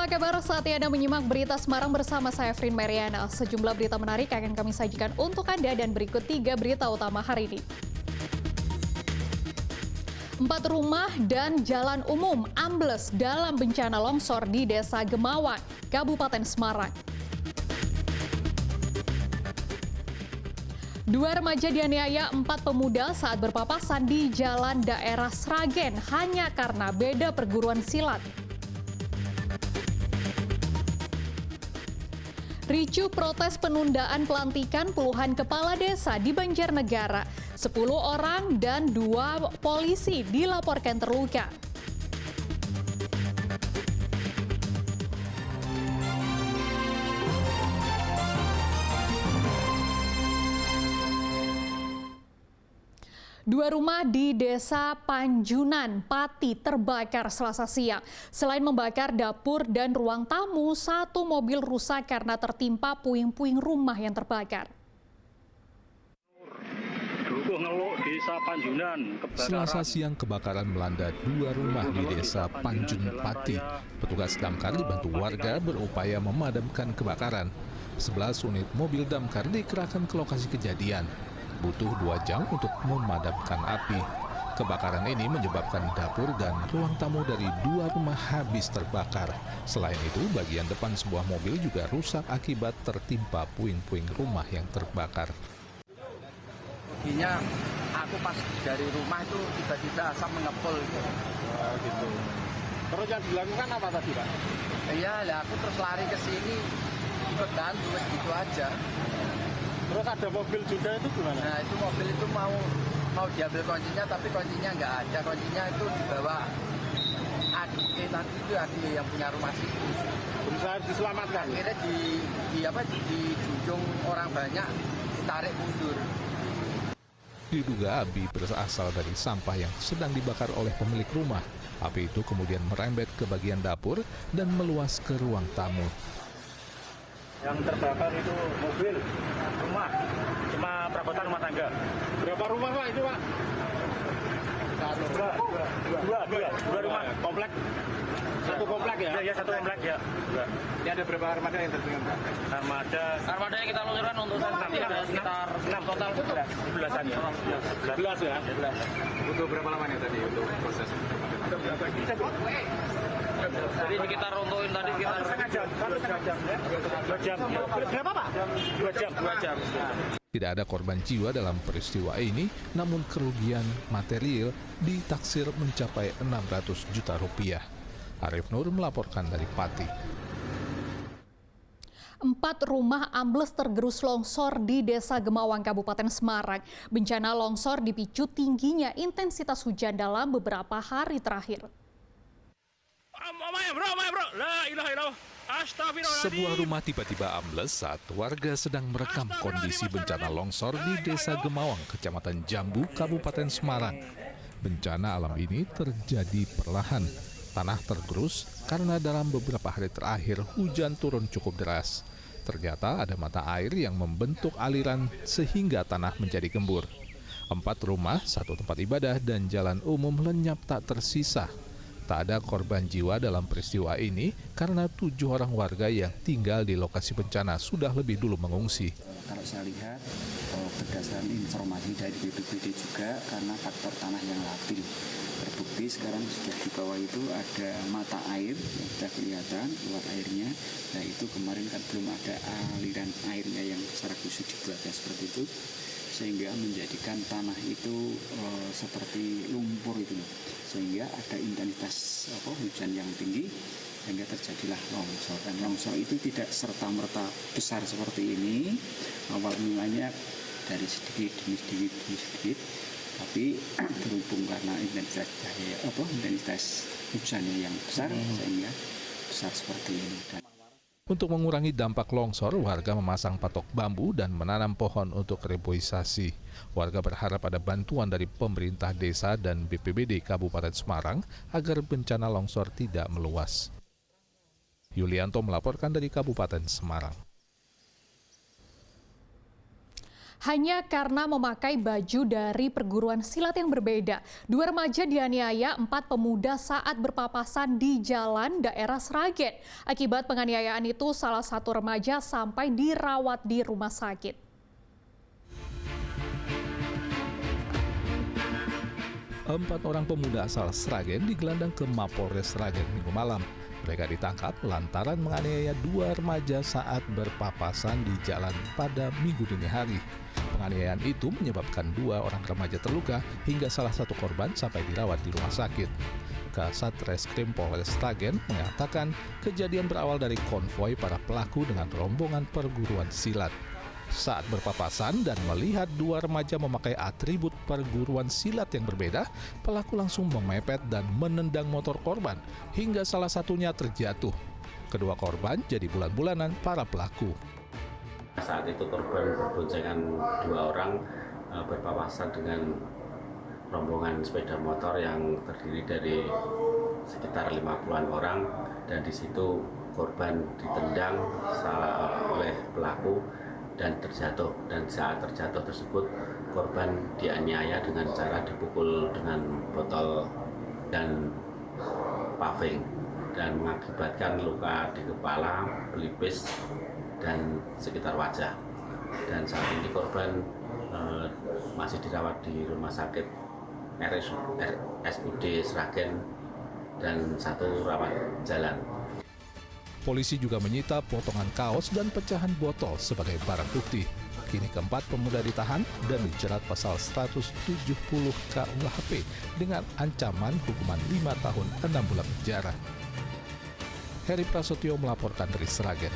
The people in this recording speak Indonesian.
Apa kabar saat Anda menyimak berita Semarang bersama saya Frin Mariana. Sejumlah berita menarik akan kami sajikan untuk Anda dan berikut 3 berita utama hari ini. 4 rumah dan jalan umum ambles dalam bencana longsor di Desa Gemawang, Kabupaten Semarang. 2 remaja dianiaya 4 pemuda saat berpapasan di jalan daerah Sragen hanya karena beda perguruan silat. Ricu protes penundaan pelantikan puluhan kepala desa di Banjarnegara. 10 orang dan 2 polisi dilaporkan terluka. Dua rumah di Desa Panjunan, Pati terbakar Selasa siang. Selain membakar dapur dan ruang tamu, 1 mobil rusak karena tertimpa puing-puing rumah yang terbakar. Selasa siang kebakaran melanda 2 rumah di Desa Panjun Pati. Petugas damkar dibantu warga berupaya memadamkan kebakaran. 11 unit mobil damkar dikerahkan ke lokasi kejadian. Butuh 2 jam untuk memadamkan api. Kebakaran ini menyebabkan dapur dan ruang tamu dari 2 rumah habis terbakar. Selain itu, bagian depan sebuah mobil juga rusak akibat tertimpa puing-puing rumah yang terbakar. Paginya aku pas dari rumah itu tiba-tiba asap mengepul gitu. Terus yang dilakukan apa tadi, Pak? Iya, aku terus lari ke sini ikut bantu gitu aja. Terus ada mobil juga itu gimana? Nah, itu mobil itu mau diambil kuncinya tapi kuncinya nggak ada. Kuncinya itu dibawa adik tadi itu adik yang punya rumah situ. Berusaha diselamatkan. Akhirnya di junjung orang banyak ditarik mundur. Diduga api berasal dari sampah yang sedang dibakar oleh pemilik rumah. Api itu kemudian merembet ke bagian dapur dan meluas ke ruang tamu. Yang terbakar itu mobil, rumah, cuma perabotan rumah tangga. Berapa rumah, Pak, itu, Pak? Dua rumah, komplek. Satu komplek ya? Iya, satu komplek ya. Ini ada berapa armada yang tertinggal, Pak? Armada yang kita luncurkan untuk saat ini ada sekitar 6 total 11-an ya? 11 ya? 11. Butuh berapa lama nih tadi untuk proses? Jadi sekitar untuk tadi sekitar 1,5 jam. 2 jam. Berapa, Pak? 2 jam. Tidak ada korban jiwa dalam peristiwa ini, namun kerugian material ditaksir mencapai 600 juta rupiah. Arif Nur melaporkan dari Pati. 4 rumah ambles tergerus longsor di Desa Gemawang, Kabupaten Semarang. Bencana longsor dipicu tingginya intensitas hujan dalam beberapa hari terakhir. Sebuah rumah tiba-tiba ambles saat warga sedang merekam kondisi bencana longsor di Desa Gemawang, Kecamatan Jambu, Kabupaten Semarang. Bencana alam ini terjadi perlahan. Tanah tergerus karena dalam beberapa hari terakhir hujan turun cukup deras. Ternyata ada mata air yang membentuk aliran sehingga tanah menjadi gembur. 4 rumah, 1 tempat ibadah dan jalan umum lenyap tak tersisa. Tak ada korban jiwa dalam peristiwa ini karena 7 orang warga yang tinggal di lokasi bencana sudah lebih dulu mengungsi. Kalau saya lihat berdasarkan informasi dari BPBD juga karena faktor tanah yang labil. Terbukti sekarang sudah di bawah itu ada mata air yang sudah kelihatan keluar airnya. Nah itu kemarin kan belum ada aliran airnya yang secara khusus dibuatnya seperti itu. Sehingga menjadikan tanah itu seperti lumpur itu loh. Sehingga ada intensitas hujan yang tinggi sehingga terjadilah longsor. Dan longsor itu tidak serta-merta besar seperti ini. Awal mulanya dari sedikit demi sedikit. Tapi berhubung karena intensitas hujannya yang besar sehingga besar seperti ini. Untuk mengurangi dampak longsor, warga memasang patok bambu dan menanam pohon untuk reboisasi. Warga berharap ada bantuan dari pemerintah desa dan BPBD Kabupaten Semarang agar bencana longsor tidak meluas. Yulianto melaporkan dari Kabupaten Semarang. hanya karena memakai baju dari perguruan silat yang berbeda. 2 remaja dianiaya 4 pemuda saat berpapasan di jalan daerah Sragen. Akibat penganiayaan itu, salah satu remaja sampai dirawat di rumah sakit. Empat orang pemuda asal Sragen digelandang ke Mapolres Sragen Minggu malam. Mereka ditangkap lantaran menganiaya 2 remaja saat berpapasan di jalan pada Minggu dini hari. Penganiayaan itu menyebabkan 2 orang remaja terluka hingga salah satu korban sampai dirawat di rumah sakit. Kasat Reskrim Polres Sragen mengatakan kejadian berawal dari konvoi para pelaku dengan rombongan perguruan silat. Saat berpapasan dan melihat 2 remaja memakai atribut perguruan silat yang berbeda, pelaku langsung memepet dan menendang motor korban hingga salah satunya terjatuh. Kedua korban jadi bulan-bulanan para pelaku. Saat itu korban berboncengan 2 orang berpapasan dengan rombongan sepeda motor yang terdiri dari sekitar 50-an orang, dan di situ korban ditendang oleh pelaku dan terjatuh, dan saat terjatuh tersebut korban dianiaya dengan cara dipukul dengan botol dan paving dan mengakibatkan luka di kepala, pelipis, dan sekitar wajah. Dan saat ini korban masih dirawat di rumah sakit RSUD Sragen dan 1 rawat jalan. Polisi juga menyita potongan kaos dan pecahan botol sebagai barang bukti. Kini keempat pemuda ditahan dan dijerat pasal 170 KUHP dengan ancaman hukuman 5 tahun 6 bulan penjara. Heri Prasetyo melaporkan dari Sragen.